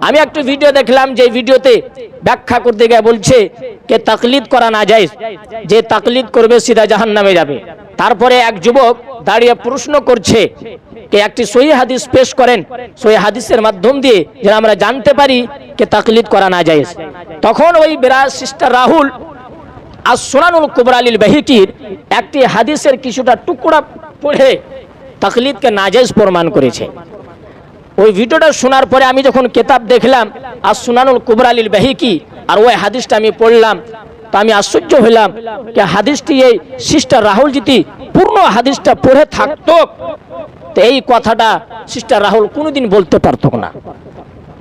আমি একটা ভিডিও দেখলাম, যে ভিডিওতে ব্যাখ্যা করতে গিয়ে বলছে যে তাকলিদ করা না যায়, যে তাকলিদ করবে সিধা জাহান্নামে যাবে। তারপরে এক যুবক দাঁড়িয়ে প্রশ্ন করছে যে একটি সহি হাদিস পেশ করেন, সহি হাদিসের মাধ্যম দিয়ে যেন আমরা জানতে পারি যে তাকলিদ করা না যায়। তখন ওই বিরাজ সিস্টার রাহুল আর সুনানুল কুবরা লিল বাইহাকির একটি হাদিসের কিছুটা টুকরা পড়ে তাকলিদকে নাজায়েজ প্রমাণ করেছে। ওই ভিডিওটা শোনার পরে আমি যখন কিতাব দেখলাম আর সুনানুল কুবরা লিল বাইহাকি, আর ওই হাদিসটা আমি পড়লাম, তা আমি আশ্চর্য হলাম যে হাদিসটি এই সিস্টার রাহুল যদি পূর্ণ হাদিসটা পড়ে থাকতো, তো এই কথাটা সিস্টার রাহুল কোনোদিন বলতে পারতো না।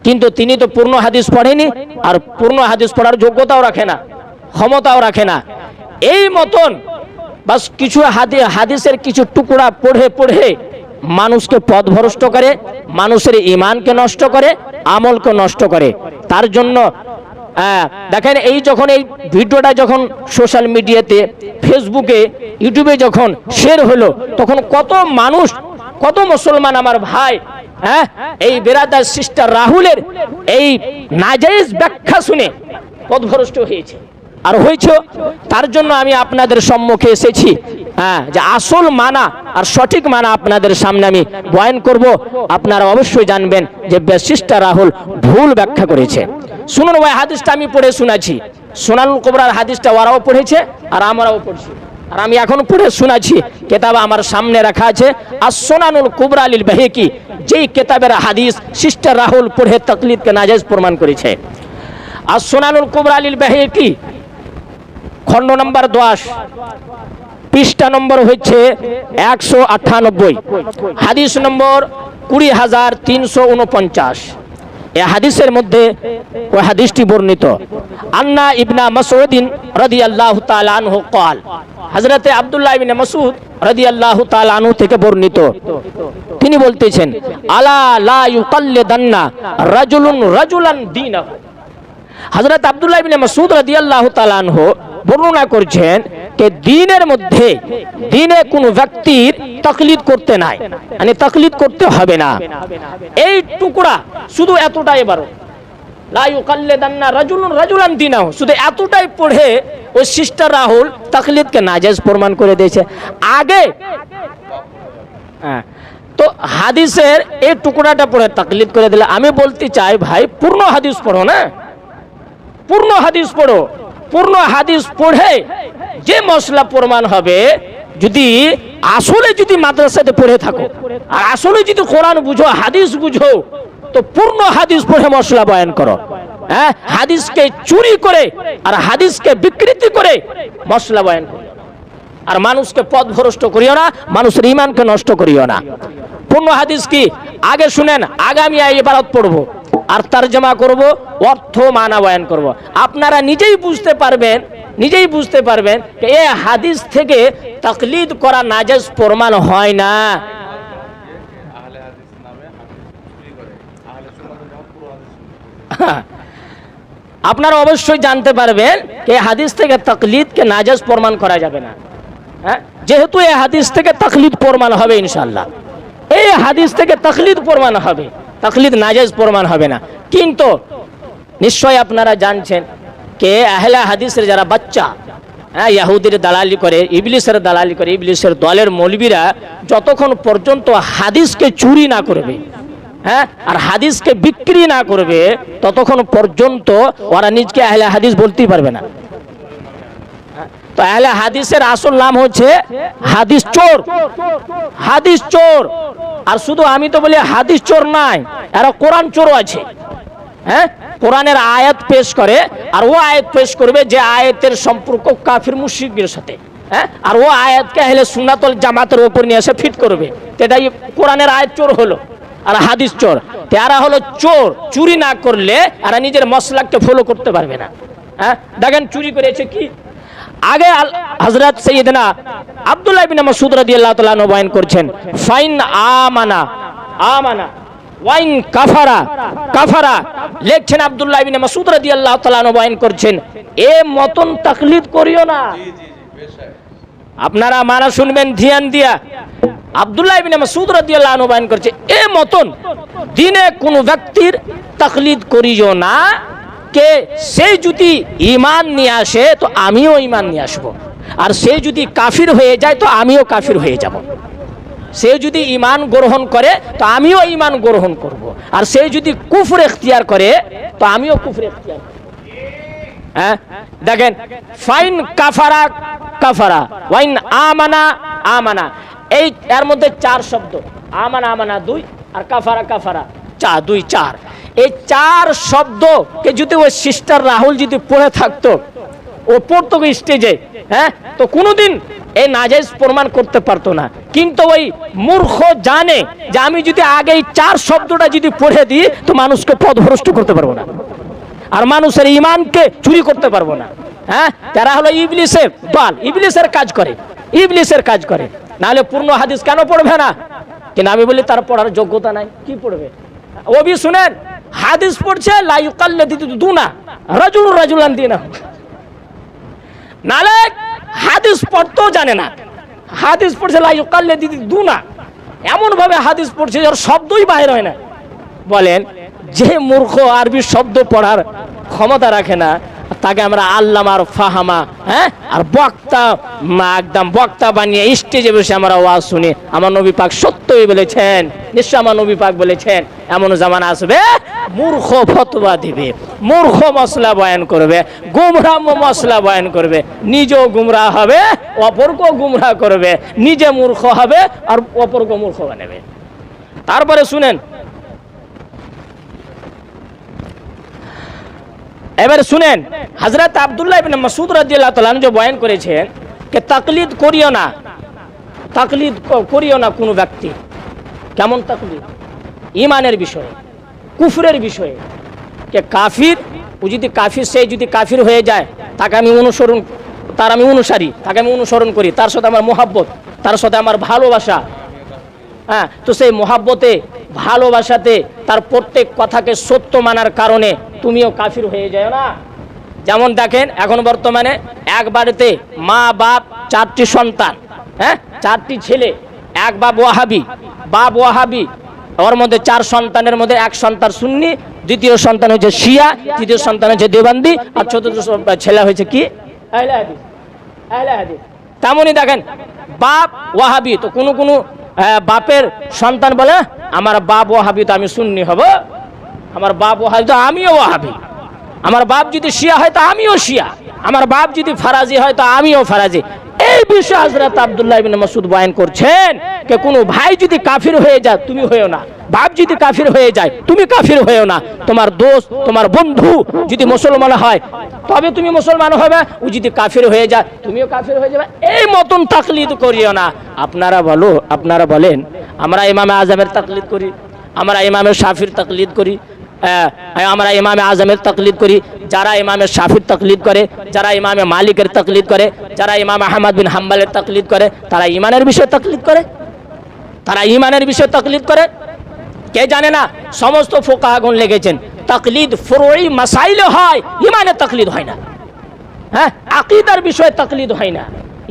কিন্তু তিনি তো পূর্ণ হাদিস পড়েনি, আর পূর্ণ হাদিস পড়ার যোগ্যতাও রাখে না, ক্ষমতাও রাখে না। এই মতন বাস কিছু হাদিসের কিছু টুকরা পড়ে পড়ে মানুষকে পথভ্রষ্ট করে, মানুষের ঈমানকে নষ্ট করে, আমলকে নষ্ট করে। তার জন্য দেখেন, এই যখন এই ভিডিওটা যখন সোশ্যাল মিডিয়াতে, ফেসবুকে, ইউটিউবে যখন শেয়ার হলো, তখন কত মানুষ, কত মুসলমান আমার ভাই এই বেরাদার সিস্টার রাহুলের এই নাজায়েজ ব্যাখ্যা শুনে পথভ্রষ্ট হয়েছে আর হয়েছে। তার জন্য আমি আপনাদের সম্মুখে এসেছি, যে আসল মানা আর সঠিক মানা আপনাদের সামনে আমি বয়ান করব। আপনারা অবশ্যই জানবেন যে সিস্টার রাহুল ভুল ব্যাখ্যা করেছে। শুনুন, ওই হাদিসটা আমি পড়ে শোনাচ্ছি। সুনানুল কুবরার হাদিসটা ওরাও পড়েছে আর আমরাও পড়ছি, আর আমি এখন পড়ে শোনাচ্ছি। কিতাব আমার সামনে রাখা আছে, আর সুনানুল কুবরা লিল বাইহাকি, যেই কিতাবের হাদিস সিস্টার রাহুল পড়ে তাকলিদকে নাজায়েজ প্রমাণ করেছে। আর সুনানুল কুবরা লিল বাইহাকি খণ্ড নম্বর 10, পৃষ্ঠা নম্বর হচ্ছে 198, হাদিস নম্বর 20349। এই হাদিসের মধ্যে ওই হাদিসটি বর্ণিত, আন্না ইবনা মাসউদিন রাদিয়াল্লাহু তাআলা আনহু قال, হযরতে আব্দুল্লাহ ইবনে মাসউদ রাদিয়াল্লাহু তাআলা আনহু থেকে বর্ণিত, তিনি বলতেছেন, আলা লা ইউকাল্লিদান্না রাজুলুন রাজুলান দীনাহু। হযরত আব্দুল্লাহ ইবনে মাসউদ রাদিয়াল্লাহু তাআলা আনহু বর্ণনা করছেন যে দ্বীনের মধ্যে, দ্বীনে কোন ব্যক্তির তাকলিদ করতে নাই, মানে তাকলিদ করতে হবে না। এই টুকরা শুধু এতটাই বড়, লা ইউকাল্লিদান্না রাজুলুন রাজুলান দীনাহু, শুধু এতটাই পড়ে ওই সিস্টার রাহুল তাকলিদকে নাজায়েজ প্রমাণ করে দিয়েছে। আগে তো হাদিসের এই টুকরাটা পড়ে তাকলিদ করে দিলে, আমি বলতে চাই ভাই, পূর্ণ হাদিস পড়ো না, পূর্ণ হাদিস পড়ো। পূর্ণ হাদিস পড়ে যে মশলা প্রমাণ হবে, যদি আসলে যদি মাদ্রাসাতে পড়ে থাকো আর আসলে যদি কোরআন বুঝো, হাদিস বুঝো, তো পূর্ণ হাদিস পড়ে মশলা বয়ান করো। হাদিসকে চুরি করে আর হাদিসকে বিকৃতি করে মশলা বয়ান করো, আর মানুষকে পথভ্রষ্ট করিও না, মানুষের ঈমানকে নষ্ট করিও না। পূর্ণ হাদিস কি আগে শুনেন, আগামী ইবারত পড়বো আর তরজমা করব, অর্থ মানা বয়ান করব। আপনারা নিজেই বুঝতে পারবেন, নিজেই বুঝতে পারবেন যে এই হাদিস থেকে তাকলিদ করা নাজায়েজ প্রমাণ হয় না। আপনারা অবশ্যই জানতে পারবেন যে হাদিস থেকে তাকলিদকে নাজায়েজ প্রমাণ করা যাবে না। যেহেতু এই হাদিস থেকে তাকলিদ প্রমাণ হবে ইনশাআল্লাহ, এই হাদিস থেকে তাকলিদ প্রমাণ হবে, তাকলিদ নাজায়েজ প্রমাণ হবে না। কিন্তু নিশ্চয় আপনারা জানছেন যে আহলে হাদিসের যারা বাচ্চা, ইহুদির দালালি করে, ইবলিসের দালালি করে, ইবলিসের দলের মৌলবীরা যতক্ষণ পর্যন্ত হাদিসকে চুরি না করবে, আর হাদিসকে বিক্রি না করবে, ততক্ষণ পর্যন্ত ওরা নিজকে আহলে হাদিস বলতেই পারবে না। তো আহলে হাদিসের আসল নাম হচ্ছে হাদিস চোর, হাদিস চোর। আর শুধু আমি তো বলি হাদিস চোর নাই, এরা কোরআন চোরও আছে। কোরআনের আয়াত পেশ করে, আর ও আয়াত পেশ করবে যে আয়াতের সম্পর্ক কাফির মুশরিকদের সাথে, আর ও আয়াতকে আহলে সুন্নাত ওয়াল জামাতের উপর নিয়ে এসে ফিট করবে। এটাই কোরআনের আয়াত চোর হলো, আর হাদিস চোর। এরা হলো চোর, চুরি না করলে এরা নিজের মসলাককে ফলো করতে পারবে না। দেখেন চুরি করেছে কি, আগে হযরত সাইয়েদনা আব্দুল্লাহ ইবনে মাসউদ রাদিয়াল্লাহু তাআলা আনহু বয়ান করছেন, ফাইন আমানা আমানা ওয়াইন কাফারা কাফারা। লেখছেন আব্দুল্লাহ ইবনে মাসউদ রাদিয়াল্লাহু তাআলা আনহু বয়ান করছেন, এ মতন তাকলিদ করিও না। আপনারা মানা শুনবেন ধ্যান দিয়া, আব্দুল্লাহ ইবনে মাসউদ রাদিয়াল্লাহু আনহু বয়ান করছে এ মতন দিনে কোন ব্যক্তির তাকলিদ করিও না কে সে যদি ঈমান নিয়ে আসে তো আমিও ঈমান নিয়ে আসব, আর সে যদি কাফির হয়ে যায় তো আমিও কাফির হয়ে যাব। সে যদি ঈমান গ্রহণ করে তো আমিও ঈমান গ্রহণ করব, আর সে যদি কুফর ইখতিয়ার করে তো আমিও কুফর ইখতিয়ার করব। হ্যাঁ দেখেন, ফাইন কাফারা কাফারা ওয়াইন আমানা আমানা, এই এর মধ্যে চার শব্দ, আমানা আমানা দুই, আর কাফারা কাফারা চার, দুই চার। এই চার শব্দকে যদি ওই সিস্টার রাহুল যদি পড়ে থাকতো, ও পড়তো স্টেজে, হ্যাঁ, তো কোনোদিন এই নাজায়েজ প্রমাণ করতে পারতো না। কিন্তু ওই মূর্খ জানে যে আমি যদি আগে এই চার শব্দটা যদি পড়ে দিই তো মানুষকে পথভ্রষ্ট করতে পারবো না, আর মানুষের ঈমানকে চুরি করতে পারবো না। হ্যাঁ, তারা হলো ইবলিসের দল, ইবলিসের কাজ করে, ইবলিসের কাজ করে। নাহলে পূর্ণ হাদিস কেন পড়বে না? কিন্তু আমি বলি তার পড়ার যোগ্যতা নাই, কি পড়বে? ও বি শুনেন, হাদিস পড়ছে লা ইউকাল্লিদুনা রাজুল রাজুলান দিনা, নালে হাদিস পড়তেও জানে না। হাদিস পড়ছে লা ইউকাল্লিদুনা, এমন ভাবে হাদিস পড়ছে যার শব্দই বাইরে হয় না। বলেন, যে মূর্খ আরবি শব্দ পড়ার ক্ষমতা রাখে না তাকে আমরা আল্লামা আর ফাহামা, হ্যাঁ, আর বক্তা, একদম বক্তা বানিয়ে স্টেজে বসে আমরা ওয়াজ শুনি। আমার নবী পাক সত্যই বলেছেন, নিশ্চয় আমার নবী পাক বলেছেন এমন জামানা আসবে মূর্খ ফতোয়া দিবে, মূর্খ মশলা বয়ান করবে, গুমরাহ মশলা বয়ান করবে, নিজেও গুমরাহ হবে, অপরকেও গুমরাহ করবে, নিজে মূর্খ হবে আর অপরকে মূর্খ বানাবে। তারপরে শুনেন, এবারে শুনেন, হযরত আব্দুল্লাহ ইবনে মাসউদ রাদিয়াল্লাহু তাআলা যে বয়ান করেছেন যে তাকলিদ করিও না, তাকলিদ করিও না কোনো ব্যক্তি। কেমন তাকলিদ? ঈমানের বিষয়ে, কুফরের বিষয়ে। কে কাফির, ও যদি কাফির, সে যদি কাফির হয়ে যায় তাকে আমি অনুসরণ, তার আমি অনুসারী, তাকে আমি অনুসরণ করি, তার সাথে আমার মোহাব্বত, তার সাথে আমার ভালোবাসা। হ্যাঁ, তো সেই মোহাব্বতে, ভালোবাসাতে তার প্রত্যেক কথাকে সত্য মানার কারণে তুমিও কাফির হয়ে যাও না। যেমন দেখেন, এখন বর্তমানে এক বাড়িতে মা বাপ চারটি সন্তান, হ্যাঁ, চারটি ছেলে, এক বাপ ওয়াহাবি, বাপ ওয়াহাবি, ওর মধ্যে চার সন্তানের মধ্যে এক সন্তান সুন্নি, দ্বিতীয় সন্তান হচ্ছে শিয়া, তৃতীয় সন্তান হচ্ছে দেওবন্দি, আর চতুর্থ ছেলে হয়েছে কি আহলে হাদিস, আহলে হাদিস। তেমনই দেখেন, বাপ ওয়াহাবি, তো কোনো কোনো বাপের সন্তান বলে আমার বাপ ওয়াহাবি তো আমি সুন্নি হব, আমার বাপ ওয়াহাবি তো আমিও ওয়াহাবি, আমার বাপ যদি শিয়া হয় তো আমিও শিয়া, আমার বাপ যদি ফারাজি হয় তো আমিও ফারাজি। এই বিষয়ে হযরত আব্দুল্লাহ ইবনে মাসউদ বয়ান করছেন যে কোনো ভাই যদি কাফির হয়ে যায় তুমি হয়েও না, বাপ যদি কাফির হয়ে যায় তুমি কাফির হয়েও না, তোমার দোস্ত, তোমার বন্ধু যদি মুসলমান হয় তবে তুমি মুসলমান হবে, ও যদি কাফির হয়ে যায় তুমিও কাফির হয়ে যাবে। এই মতন তাকলিদ করিও না। আপনারা বলেন আমরা ইমামে আজমের তাকলিদ করি, আমরা ইমামে শাফির তাকলিদ করি, আমরা ইমামে আজমের তাকলিদ করি। যারা ইমামে শাফির তাকলিদ করে, যারা ইমামে মালিকের তাকলিদ করে, যারা ইমাম আহমদ বিন হাম্বলের তাকলিদ করে, তারা ইমানের বিষয়ে তাকলিদ করে, তারা ইমানের বিষয়ে তাকলিদ করে। কে জানে না? সমস্ত ফুকাহাগণ লেগেছেন তাকলিদ ফুরুই মাসাইলে হয়, ইমানের তাকলিদ হয় না। হ্যাঁ, আকীদার বিষয়ে তাকলিদ হয় না,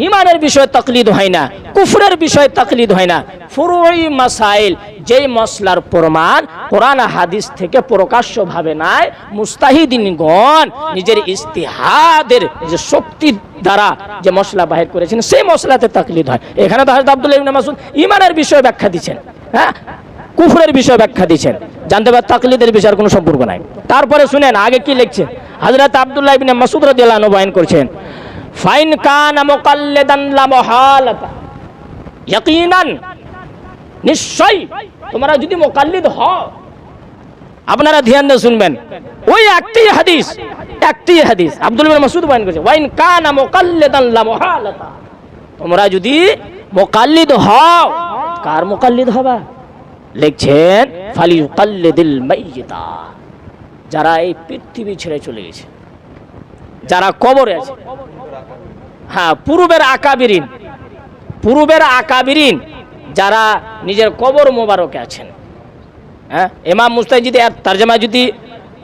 ইমানের বিষয়ে তাকলিদ হয় না, কুফরের বিষয়ে তাকলিদ হয় না। ফুরুই মাসাইল, যেই মসলার প্রমাণ কোরআন হাদিস থেকে প্রকাশ্যভাবে নাই, মুস্তাহিদিনগণ নিজের ইস্তিহাদের যে শক্তি দ্বারা যে মসলা বাহির করেছেন সেই মসলাতে তাকলিদ হয়। এখানে তো হযরত আব্দুল্লাহ ইবনে মাসউদ ইমানের বিষয়ে ব্যাখ্যা দিচ্ছেন, হ্যাঁ, কুফরের বিষয়ে ব্যাখ্যা দিচ্ছেন, জানতে পারেন তাকলিদের বিষয়ের কোনো সম্পর্ক নাই। তারপরে শুনেন আগে কি লিখছেন, হযরত আব্দুল্লাহ ইবনে মাসউদ রাদিয়াল্লাহু আনহু বয়ান করছেন ফাইন কানা মুকাল্লিদান লা মুহালাতা, ইয়াকিনান, নিশ্চয় তোমরা যদি মুকাল্লিদ হও, আপনারা ধ্যান দিয়ে শুনবেন, ওই একটি হাদিস আব্দুল্লাহ ইবনে মাসউদ বয়ান করেছে, ওয়াইন কানা মুকাল্লিদান লা মুহালাতা, তোমরা যদি মুকাল্লিদ হও, কার মুকাল্লিদ হবা? লিখছেন ফালিউকাল্লিদিল মাইয়িতা, যারা এই পৃথিবী ছেড়ে চলে গেছে, যারা কবরে আছে। হ্যাঁ, পূর্বের আকাবিরিন যারা নিজের কবর মোবারকে আছেন। হ্যাঁ, ইমাম মুস্তাহিদ এর তরজমা যদি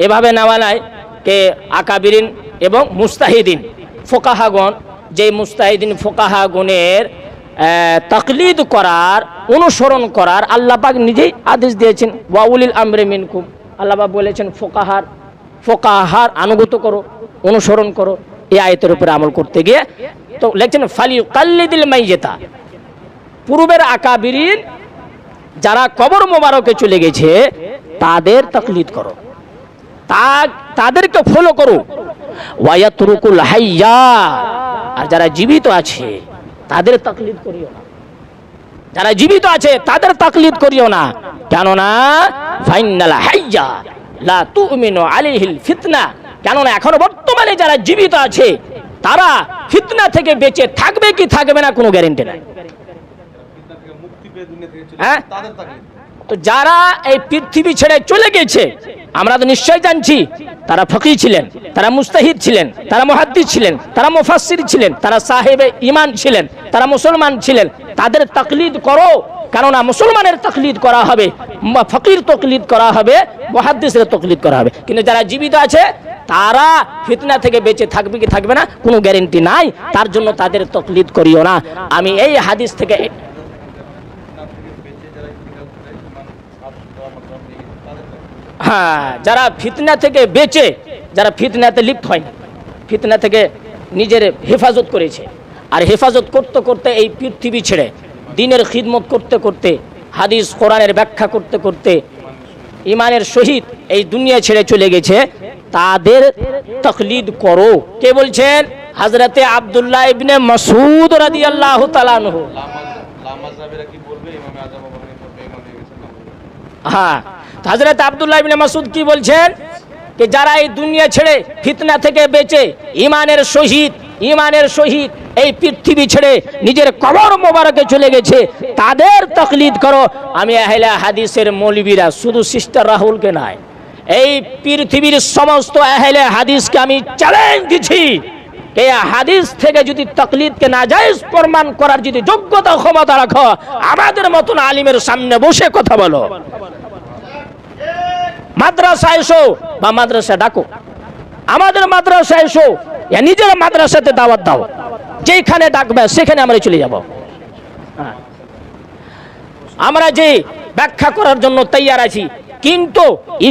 এভাবে নেওয়া নাই কে আকাবিরিন এবং মুস্তাহিদিন ফোকাহাগণ, যে মুস্তাহিদিন ফোকাহাগণের তাকলিদ করার, অনুসরণ করার আল্লাহ পাক নিজেই আদেশ দিয়েছেন। ওয়া উলিল আমরি মিনকুম, আল্লাহ পাক বলেছেন ফোকাহার আনুগত্য করো, অনুসরণ করো। এই আয়াতের উপরে আমল করতে গিয়ে তো লেখছেন ফালিউকাল্লিদিল মাইয়িতা, পূর্বের আকাবিরিন যারা কবর মোবারকে চলে গেছে তাদের তাকলিদ করো, তাদেরকে ফলো করো। ওয়ায়াতরুকুল হাইয়া, আর যারা জীবিত আছে তাদের তাকলিদ করিও না, যারা জীবিত আছে তাদের তাকলিদ করিও না। কেননা ফাইনাল হাইয়া লা তুমিনু আলাইহিল ফিতনা, কেননা এখন বর্তমানে যারা জীবিত আছে তারা ফিতনা থেকে বেঁচে থাকবে কি থাকবে না কোনো গ্যারান্টি নাই। হ্যাঁ, তো যারা এই পৃথিবী ছেড়ে চলে গেছে আমরা তো নিশ্চয় জানছি তারা ফকি ছিলেন, তারা মুস্তাহিদ ছিলেন, তারা মুহাদ্দিস ছিলেন, তারা মুফাসসির ছিলেন, তারা সাহেবে ঈমান ছিলেন, তারা মুসলমান ছিলেন। তাদের তাকলিদ করো, কেননা মুসলমানের তাকলিদ করা হবে, ফকির তাকলিদ করা হবে, মুহাদ্দিসের তাকলিদ করা হবে। কিন্তু যারা জীবিত আছে তারা ফিতনা থেকে বেঁচে থাকবে কি থাকবে না কোনো গ্যারান্টি নাই, তার জন্য তাদের তাকলিদ করিও না। আমি এই হাদিস থেকে হ্যাঁ, যারা ফিতনা থেকে বেঁচে, যারা ফিতনাতে লিপ্ত হয়নি, ফিতনা থেকে নিজের হেফাজত করেছে, আর হেফাজত করতে করতে এই পৃথিবী ছেড়ে দ্বীনের খিদমত করতে করতে, হাদিস কোরআনের ব্যাখ্যা করতে করতে ঈমানের সহিত এই দুনিয়া ছেড়ে চলে গেছে, তাদের তাকলিদ করো। কে বলছেন? হযরতে আব্দুল্লাহ ইবনে মাসউদ রাদিয়াল্লাহু তাআলা আনহু। হ্যাঁ, হযরত আব্দুল্লাহ ইবনে মাসউদ কি বলছেন যে যারা এই দুনিয়া ছেড়ে ফিতনা থেকে বেঁচে ঈমানের সহিত এই পৃথিবী ছেড়ে নিজের কবর মোবারকে চলে গেছে তাদের তাকলিদ করো। আমি আহলে হাদিসের মৌলবীরা, শুধু সিস্টার রাহুলকে নয়, এই পৃথিবীর সমস্ত আহলে হাদিসকে আমি চ্যালেঞ্জ দিচ্ছি, এই হাদিস থেকে যদি তাকলিদকে নাজায়েজ প্রমাণ করার যদি যোগ্যতা ক্ষমতা রাখো, আমাদের মতন আলিমের সামনে বসে কথা বলো। মাদ্রাসা এসো বা মাদ্রাসা ডাকো, আমাদের মাদ্রাসা এসো, নিজের মাদ্রাসাতে দাওয়াত দাও, যেখানে ডাকবে সেখানে আমরা চলে যাব। আমরা যে ব্যাখ্যা করার জন্য তৈয়ার আছি, কিন্তু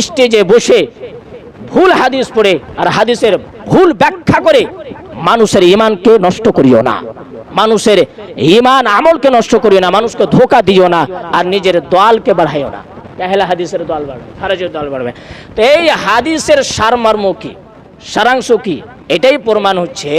স্টেজে বসে ভুল হাদিস পড়ে আর হাদিসের ভুল ব্যাখ্যা করে মানুষের ঈমানকে নষ্ট করিও না, মানুষের ঈমান আমলকে নষ্ট করিও না, মানুষকে ধোঁকা দিও না, আর নিজের দলকে বাড়াইও না। আহলে হাদিসের দল বাড়বে, খারেজের দল বাড়বে। তো এই হাদিসের সারমর্ম কি, সারাংশ কি, এটাই প্রমাণ হচ্ছে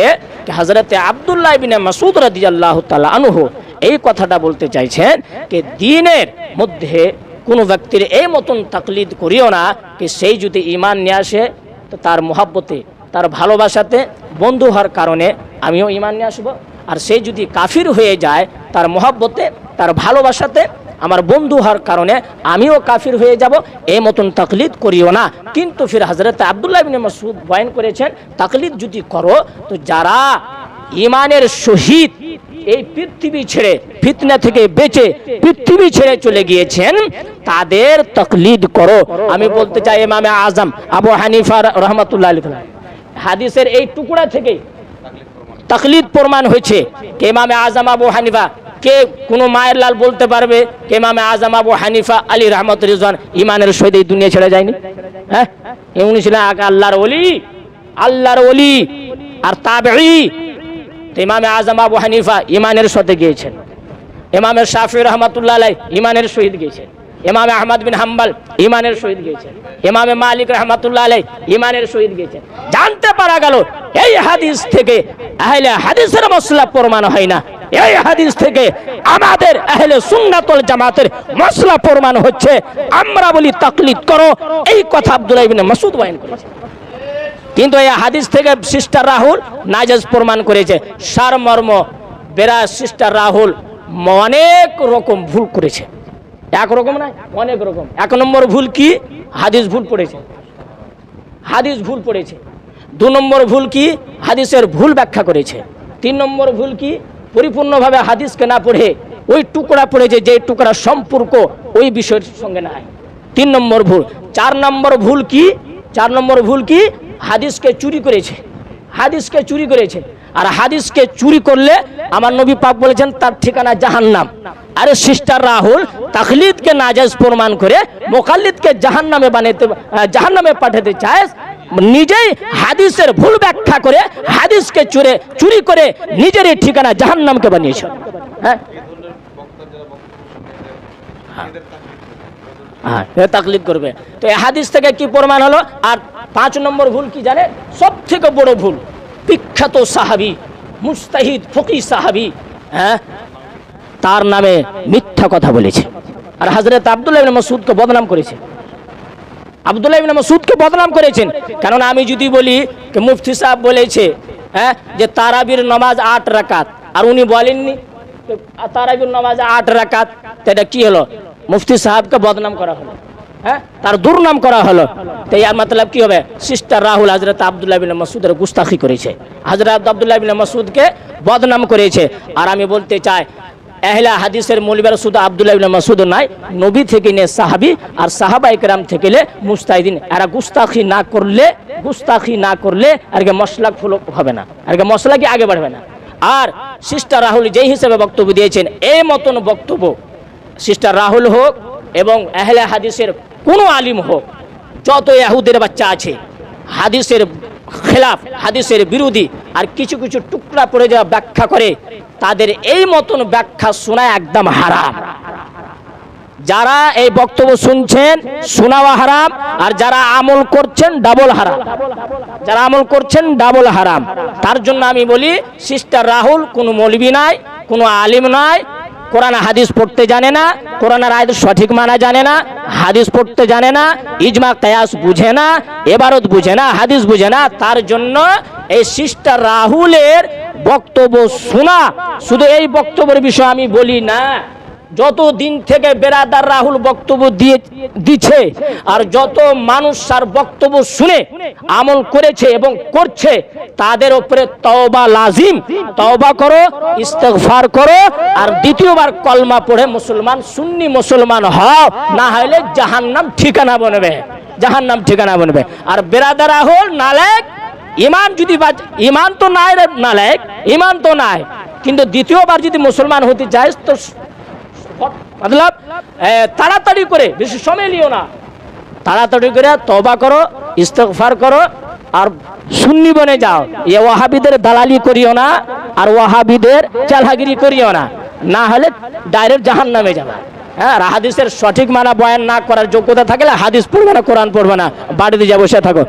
যে হযরতে আব্দুল্লাহ ইবনে মাসউদ রাদিয়াল্লাহু তাআলা আনহু এই কথাটা বলতে চাইছেন যে দ্বীনের মধ্যে কোনো ব্যক্তির এই মতন তাকলিদ করিও না যে সেই যদি ঈমান নিয়ে আসে তো তার মহব্বতে, তার ভালোবাসাতে, বন্ধু হওয়ার কারণে আমিও ঈমান নিয়ে আসবো, আর সেই যদি কাফির হয়ে যায় তার মহব্বতে, তার ভালোবাসাতে, আমার বন্ধু হওয়ার কারণে আমিও কাফির হয়ে যাব, এই মতন তাকলিদ করিও না। কিন্তু ফির হযরত আব্দুল্লাহ ইবনে মাসউদ বয়ান করেছেন তাকলিদ যদি করো তো যারা ঈমানের সহিত এই পৃথিবী ছেড়ে ফিতনা থেকে বেঁচে পৃথিবী ছেড়ে চলে গিয়েছেন তাদের তাকলিদ করো। আমি বলতে চাই ইমামে আজম আবু হানিফা রাহমাতুল্লাহ আলাইহি হাদিসের এই টুকরা থেকে তাকলিদ প্রমাণ হয়েছে। কে ইমামে আজম আবু হানিফা, কে কোনো মায়ের লাল বলতে পারবে কে ইমামে আজম আবু হানিফা আলী রহমত রিজওয়ান ঈমানের সহিত এই দুনিয়া ছেড়ে যায়নি? হ্যাঁ, উনি ছিলেন আল্লাহর ওলি আর তাবেঈ। ইমামে আজম আবু হানিফা ঈমানের সাথে গিয়েছেন, ইমামে শাফিঈ রাহমাতুল্লাহ আলাইহি ঈমানের সহিত গিয়েছেন, ইমামে আহমদ বিন হাম্বল ঈমানের সহিত গিয়েছেন, ইমামে মালিক রাহমাতুল্লাহ আলাইহি ঈমানের সহিত গিয়েছেন। জানতে পারা গেল এই হাদিস থেকে আহলে হাদিসের মাসলা প্রমাণ হয় না, এই হাদিস থেকে আমাদের আহলে সুন্নাত ওয়াল জামাতের মাসলা প্রমাণ হচ্ছে। আমরা বলি তাকলিদ করো, এই কথা আব্দুল্লাহ ইবনে মাসউদ বয়ান করেছেন, কিন্তু এই হাদিস থেকে সিস্টার রাহুল নাজায়েজ প্রমাণ করেছে। সারমর্ম বেরা সিস্টার রাহুল অনেক রকম ভুল করেছে, একরকম না অনেক রকম। এক নম্বর ভুল কি? হাদিস ভুল পড়েছে, হাদিস ভুল পড়েছে। দু নম্বর ভুল কি? হাদিসের ভুল ব্যাখ্যা করেছে। তিন নম্বর ভুল কি? পরিপূর্ণভাবে হাদিসকে না পড়ে ওই টুকরা পড়েছে যে টুকরা সম্পর্ক ওই বিষয়ের সঙ্গে নাই। তিন নম্বর ভুল। চার নম্বর ভুল কি? চার নম্বর ভুল কি? হাদিসকে চুরি করেছে, হাদিসকে চুরি করেছে। আর হাদিসকে চুরি করলে আমার নবী পাক বলেছেন তার ঠিকানা জাহান্নাম। আরে সিস্টার রাহুল তাকলিদকে নাজায়েজ প্রমাণ করে মুকাল্লিদকে জাহান্নামে পাঠাতে চায়, নিজেই হাদিসের ভুল ব্যাখ্যা করে হাদিসকে চুরি করে নিজেরই ঠিকানা জাহান্নামকে বানিয়েছে। হ্যাঁ, তাকলিদ করবে। তো এই হাদিস থেকে কি প্রমাণ হলো? আর 5 নম্বর ভুল কি জানে? সব থেকে বড় ভুল, বিখ্যাত সাহাবী মুস্তাহিদ ফকি সাহাবী, হ্যাঁ, তার নামে মিথ্যা কথা বলেছে। আর হযরত আব্দুল্লাহ ইবনে মাসউদকে বদনাম করেছে। আব্দুল্লাহ ইবনে মাসউদকে বদনাম করেছেন। কারণ আমি যদি বলি যে মুফতি সাহেব বলেছে, হ্যাঁ, যে তারাবির নামাজ 8 রাকাত, আর উনি বলেননি তারাবির নামাজ 8 রাকাত, তো এটা কি হলো? মুফতি সাহেবকে বদনাম করা হলো, হ্যাঁ, তার দুর্নাম করা হলো। তো এর मतलब কি হবে? সিস্টার রাহুল হযরত আব্দুল্লাহ ইবনে মাসউদের গুস্তাখি করেছে, হযরত আব্দুল্লাহ ইবনে মাসউদকে বদনাম করেছে। আর আমি বলতে চাই, আহলে হাদিসের মৌলবীরা শুধু আব্দুল্লাহ ইবনে মাসউদ নয়, নবী থেকে নিয়ে সাহাবী আর সাহাবায়ে কেরাম থেকে নিয়ে মুস্তাহিদিন, এরা গুস্তাখি না করলে আর কি মশলা ফুল হবে না, আর কি মশলা কি আগে বাড়বে না। আর সিস্টার রাহুল যেই হিসেবে বক্তব্য দিয়েছেন, এই মতন বক্তব্য সিস্টার রাহুল হোক এবং আহলে হাদিসের কোনো আলিম হোক, যত ইহুদের বাচ্চা আছে হাদিসের খেলাফ, হাদিসের বিরোধী আর কিছু কিছু টুকরা পড়ে যাওয়া ব্যাখ্যা করে, তাদের এই মতন ব্যাখ্যা শোনা একদম হারাম। যারা এই বক্তব্য শুনছেন শোনাও হারাম, আর যারা আমল করছেন ডাবল হারাম, যারা আমল করছেন ডাবল হারাম। তার জন্য আমি বলি, সিস্টার রাহুল কোনো মৌলবী নাই, কোনো আলিম নাই, কোরআন হাদিস পড়তে জানে না, কোরআনের আয়াত সঠিক মানা জানে না, হাদিস পড়তে জানে না, ইজমা কিয়াস বুঝে না, ইবারত বুঝে না, হাদিস বুঝে না। তার জন্য এই সিস্টার রাহুলের বক্তব্য শোনা, শুধু এই বক্তব্যের বিষয়ে আমি বলি না, যত দিন থেকে বেরাদার রাহুল বক্তব্য দিচ্ছে আর যত মানুষ তার বক্তব্য শুনে আমল করেছে এবং করছে, তাদের উপরে তওবা লাজিম। তওবা করো, ইস্তেগফার করো, আর দ্বিতীয়বার কলমা পড়ে মুসলমান, সুন্নি মুসলমান হও, না হলে জাহান্নাম ঠিকানা বনবে, জাহান্নাম ঠিকানা বনবে। আর বেরাদার রাহুল নালায়েক, ইমান তো নাই রে নালায়েক, ইমান তো নাই, কিন্তু দ্বিতীয়বার যদি মুসলমান হতে চায় তো मतलब তাড়াতাড়ি করে, বেশি সময় নিও না, তাড়াতাড়ি করে তওবা করো, ইস্তেগফার করো, আর সুন্নি বনে যাও। এই ওয়াহাবিদের দালালি করিও না, আর ওয়াহাবিদের চালাগিরি করিও না, না হলে ডাইরেক্ট জাহান্নামে যাবে। হ্যাঁ, আর হাদিসের সঠিক মানা বয়ান না করার যোগ্যতা থাকলে হাদিস পড়বে না, কোরআন পড়বে না, বাড়িতে যা বসে থাকো।